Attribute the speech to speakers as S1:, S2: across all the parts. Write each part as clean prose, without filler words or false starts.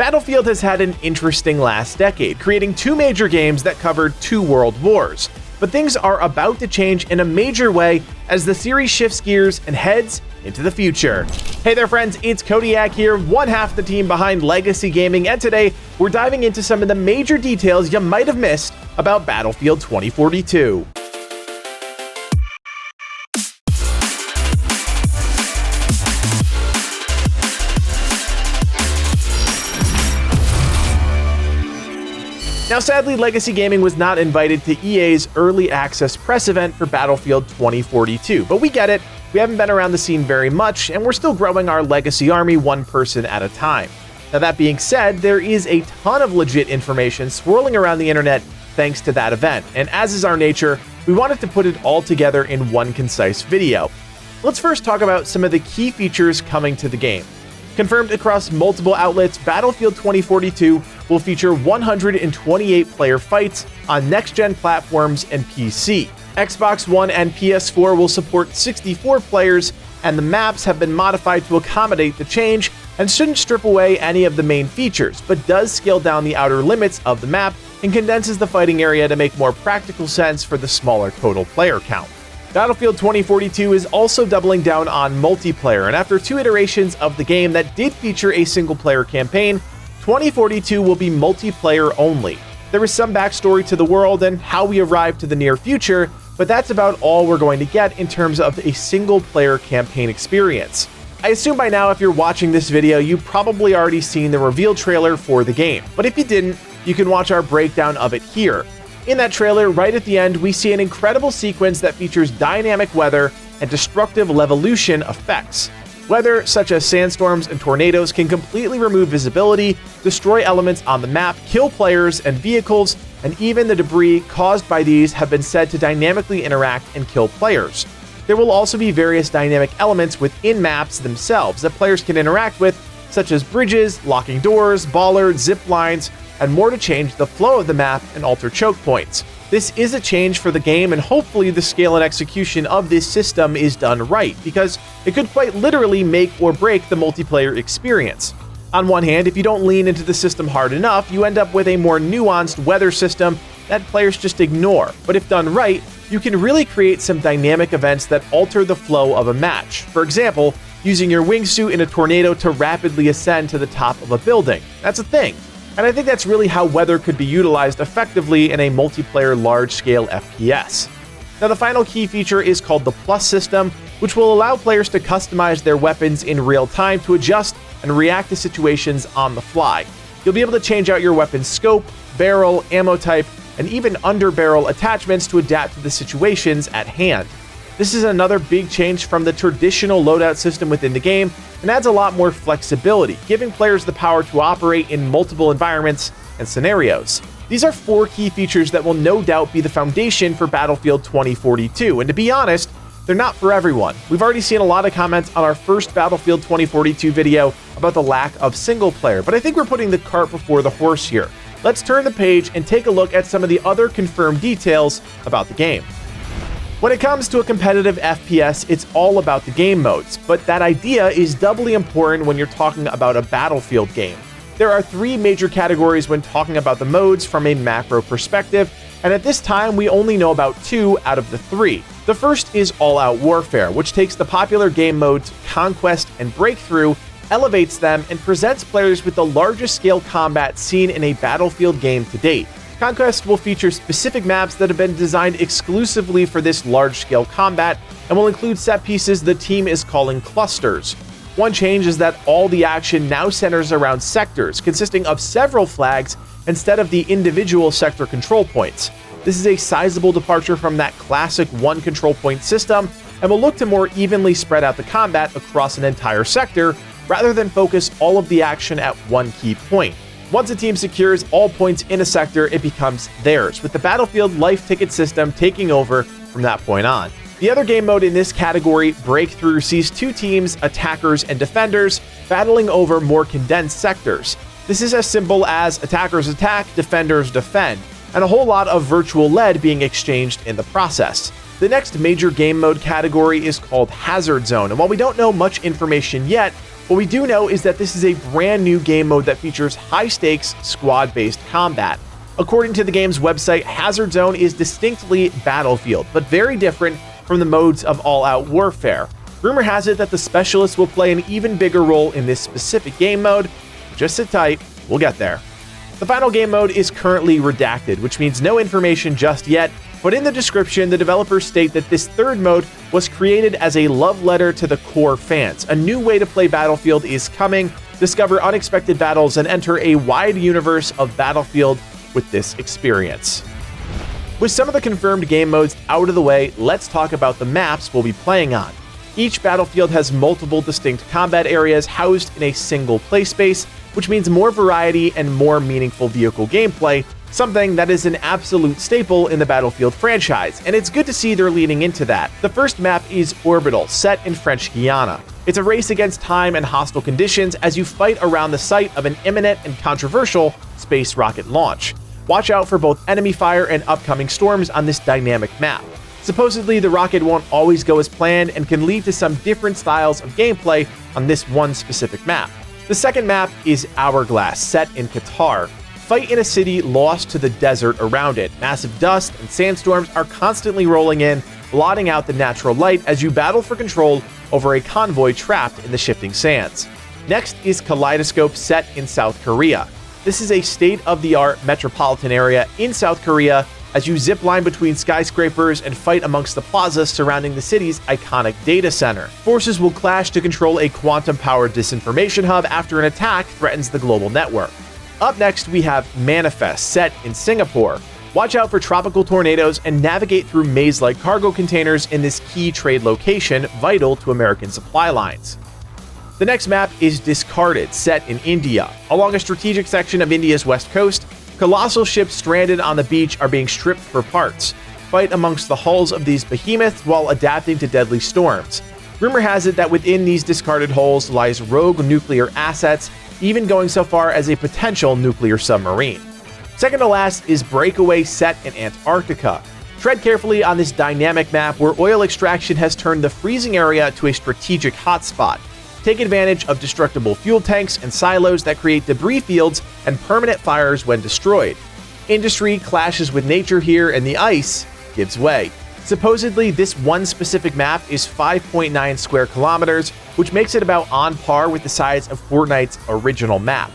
S1: Battlefield has had an interesting last decade, creating two major games that covered two world wars. But things are about to change in a major way as the series shifts gears and heads into the future. Hey there friends, it's Codiak here, one half the team behind Legacy Gaming, and today we're diving into some of the major details you might have missed about Battlefield 2042. Now sadly, Legacy Gaming was not invited to EA's early access press event for Battlefield 2042, but we get it, we haven't been around the scene very much, and we're still growing our Legacy army one person at a time. Now that being said, there is a ton of legit information swirling around the internet thanks to that event, and as is our nature, we wanted to put it all together in one concise video. Let's first talk about some of the key features coming to the game. Confirmed across multiple outlets, Battlefield 2042 will feature 128 player fights on next-gen platforms and PC. Xbox One and PS4 will support 64 players, and the maps have been modified to accommodate the change and shouldn't strip away any of the main features, but does scale down the outer limits of the map and condenses the fighting area to make more practical sense for the smaller total player count. Battlefield 2042 is also doubling down on multiplayer, and after two iterations of the game that did feature a single-player campaign, 2042 will be multiplayer only. There is some backstory to the world and how we arrived to the near future, but that's about all we're going to get in terms of a single-player campaign experience. I assume by now if you're watching this video, you've probably already seen the reveal trailer for the game, but if you didn't, you can watch our breakdown of it here. In that trailer, right at the end, we see an incredible sequence that features dynamic weather and destructive levolution effects. Weather, such as sandstorms and tornadoes, can completely remove visibility, destroy elements on the map, kill players and vehicles, and even the debris caused by these have been said to dynamically interact and kill players. There will also be various dynamic elements within maps themselves that players can interact with, such as bridges, locking doors, bollards, zip lines, and more to change the flow of the map and alter choke points. This is a change for the game, and hopefully the scale and execution of this system is done right, because it could quite literally make or break the multiplayer experience. On one hand, if you don't lean into the system hard enough, you end up with a more nuanced weather system that players just ignore, but if done right, you can really create some dynamic events that alter the flow of a match. For example, using your wingsuit in a tornado to rapidly ascend to the top of a building. That's a thing. And I think that's really how weather could be utilized effectively in a multiplayer large-scale FPS. Now the final key feature is called the Plus system, which will allow players to customize their weapons in real time to adjust and react to situations on the fly. You'll be able to change out your weapon's scope, barrel, ammo type, and even under-barrel attachments to adapt to the situations at hand. This is another big change from the traditional loadout system within the game and adds a lot more flexibility, giving players the power to operate in multiple environments and scenarios. These are four key features that will no doubt be the foundation for Battlefield 2042, and to be honest, they're not for everyone. We've already seen a lot of comments on our first Battlefield 2042 video about the lack of single player, but I think we're putting the cart before the horse here. Let's turn the page and take a look at some of the other confirmed details about the game. When it comes to a competitive FPS, it's all about the game modes, but that idea is doubly important when you're talking about a Battlefield game. There are three major categories when talking about the modes from a macro perspective, and at this time we only know about two out of the three. The first is All-Out Warfare, which takes the popular game modes Conquest and Breakthrough, elevates them, and presents players with the largest scale combat seen in a Battlefield game to date. Conquest will feature specific maps that have been designed exclusively for this large-scale combat and will include set pieces the team is calling clusters. One change is that all the action now centers around sectors, consisting of several flags instead of the individual sector control points. This is a sizable departure from that classic one control point system and will look to more evenly spread out the combat across an entire sector rather than focus all of the action at one key point. Once a team secures all points in a sector, it becomes theirs, with the Battlefield life ticket system taking over from that point on. The other game mode in this category, Breakthrough, sees two teams, attackers and defenders, battling over more condensed sectors. This is as simple as attackers attack, defenders defend, and a whole lot of virtual lead being exchanged in the process. The next major game mode category is called Hazard Zone, and while we don't know much information yet, What we do know is that this is a brand new game mode that features high-stakes, squad-based combat. According to the game's website, Hazard Zone is distinctly Battlefield, but very different from the modes of all-out warfare. Rumor has it that the Specialists will play an even bigger role in this specific game mode. Just sit tight, we'll get there. The final game mode is currently redacted, which means no information just yet, but in the description, the developers state that this third mode was created as a love letter to the core fans. A new way to play Battlefield is coming. Discover unexpected battles and enter a wide universe of Battlefield with this experience. With some of the confirmed game modes out of the way, let's talk about the maps we'll be playing on. Each Battlefield has multiple distinct combat areas housed in a single play space, which means more variety and more meaningful vehicle gameplay, something that is an absolute staple in the Battlefield franchise, and it's good to see they're leaning into that. The first map is Orbital, set in French Guiana. It's a race against time and hostile conditions as you fight around the site of an imminent and controversial space rocket launch. Watch out for both enemy fire and upcoming storms on this dynamic map. Supposedly, the rocket won't always go as planned and can lead to some different styles of gameplay on this one specific map. The second map is Hourglass, set in Qatar. Fight in a city lost to the desert around it. Massive dust and sandstorms are constantly rolling in, blotting out the natural light as you battle for control over a convoy trapped in the shifting sands. Next is Kaleidoscope, set in South Korea. This is a state-of-the-art metropolitan area in South Korea as you zipline between skyscrapers and fight amongst the plazas surrounding the city's iconic data center. Forces will clash to control a quantum-powered disinformation hub after an attack threatens the global network. Up next, we have Manifest, set in Singapore. Watch out for tropical tornadoes and navigate through maze-like cargo containers in this key trade location vital to American supply lines. The next map is Discarded, set in India. Along a strategic section of India's west coast, colossal ships stranded on the beach are being stripped for parts. Fight amongst the hulls of these behemoths while adapting to deadly storms. Rumor has it that within these discarded hulls lies rogue nuclear assets, even going so far as a potential nuclear submarine. Second to last is Breakaway, set in Antarctica. Tread carefully on this dynamic map where oil extraction has turned the freezing area to a strategic hotspot. Take advantage of destructible fuel tanks and silos that create debris fields and permanent fires when destroyed. Industry clashes with nature here and the ice gives way. Supposedly, this one specific map is 5.9 square kilometers, which makes it about on par with the size of Fortnite's original map.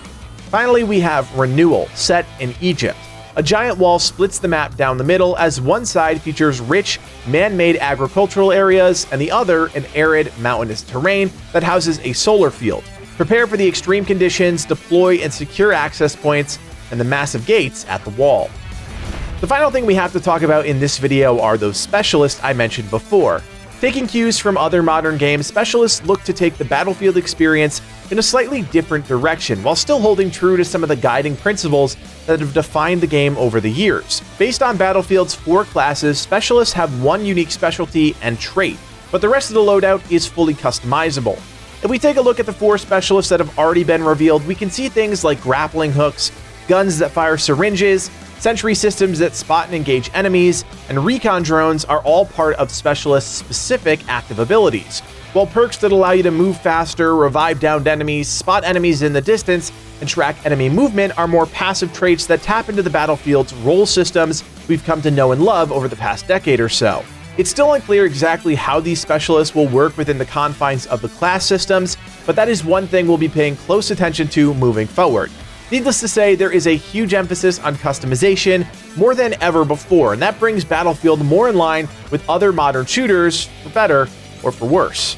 S1: Finally, we have Renewal, set in Egypt. A giant wall splits the map down the middle as one side features rich, man-made agricultural areas and the other an arid, mountainous terrain that houses a solar field. Prepare for the extreme conditions, deploy and secure access points, and the massive gates at the wall. The final thing we have to talk about in this video are those specialists I mentioned before. Taking cues from other modern games, specialists look to take the Battlefield experience in a slightly different direction, while still holding true to some of the guiding principles that have defined the game over the years. Based on Battlefield's 4 classes, specialists have one unique specialty and trait, but the rest of the loadout is fully customizable. If we take a look at the 4 specialists that have already been revealed, we can see things like grappling hooks, guns that fire syringes, sentry systems that spot and engage enemies, and recon drones are all part of specialists' specific active abilities, while perks that allow you to move faster, revive downed enemies, spot enemies in the distance, and track enemy movement are more passive traits that tap into the Battlefield's role systems we've come to know and love over the past decade or so. It's still unclear exactly how these specialists will work within the confines of the class systems, but that is one thing we'll be paying close attention to moving forward. Needless to say, there is a huge emphasis on customization more than ever before, and that brings Battlefield more in line with other modern shooters, for better or for worse.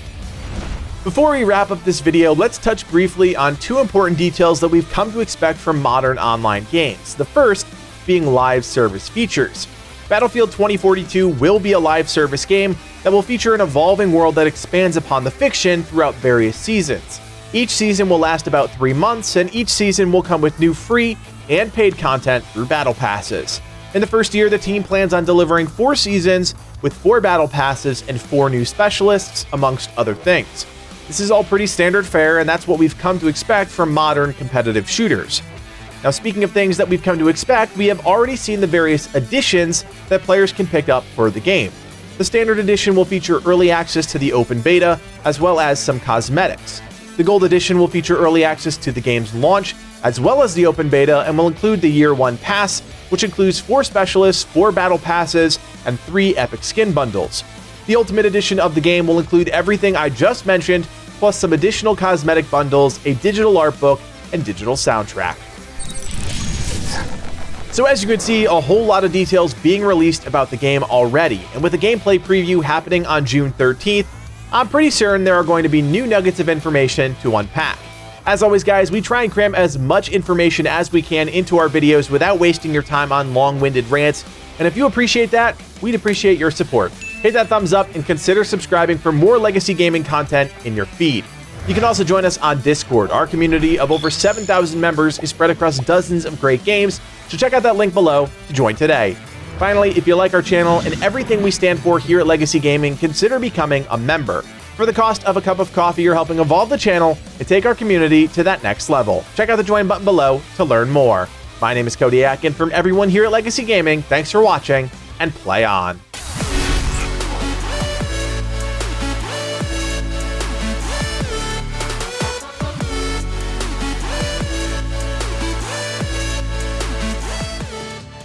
S1: Before we wrap up this video, let's touch briefly on 2 important details that we've come to expect from modern online games. The first being live service features. Battlefield 2042 will be a live service game that will feature an evolving world that expands upon the fiction throughout various seasons. Each season will last about 3 months, and each season will come with new free and paid content through battle passes. In the first year, the team plans on delivering 4 seasons with 4 battle passes and 4 new specialists, amongst other things. This is all pretty standard fare, and that's what we've come to expect from modern competitive shooters. Now, speaking of things that we've come to expect, we have already seen the various additions that players can pick up for the game. The Standard Edition will feature early access to the open beta, as well as some cosmetics. The Gold Edition will feature early access to the game's launch, as well as the open beta, and will include the Year 1 Pass, which includes 4 specialists, 4 battle passes, and 3 epic skin bundles. The Ultimate Edition of the game will include everything I just mentioned, plus some additional cosmetic bundles, a digital art book, and digital soundtrack. So as you can see, a whole lot of details being released about the game already, and with a gameplay preview happening on June 13th, I'm pretty certain there are going to be new nuggets of information to unpack. As always guys, we try and cram as much information as we can into our videos without wasting your time on long-winded rants, and if you appreciate that, we'd appreciate your support. Hit that thumbs up and consider subscribing for more Legacy Gaming content in your feed. You can also join us on Discord. Our community of over 7,000 members is spread across dozens of great games, so check out that link below to join today. Finally, if you like our channel and everything we stand for here at Legacy Gaming, consider becoming a member. For the cost of a cup of coffee, you're helping evolve the channel and take our community to that next level. Check out the join button below to learn more. My name is Codiak, and from everyone here at Legacy Gaming, thanks for watching, and play on.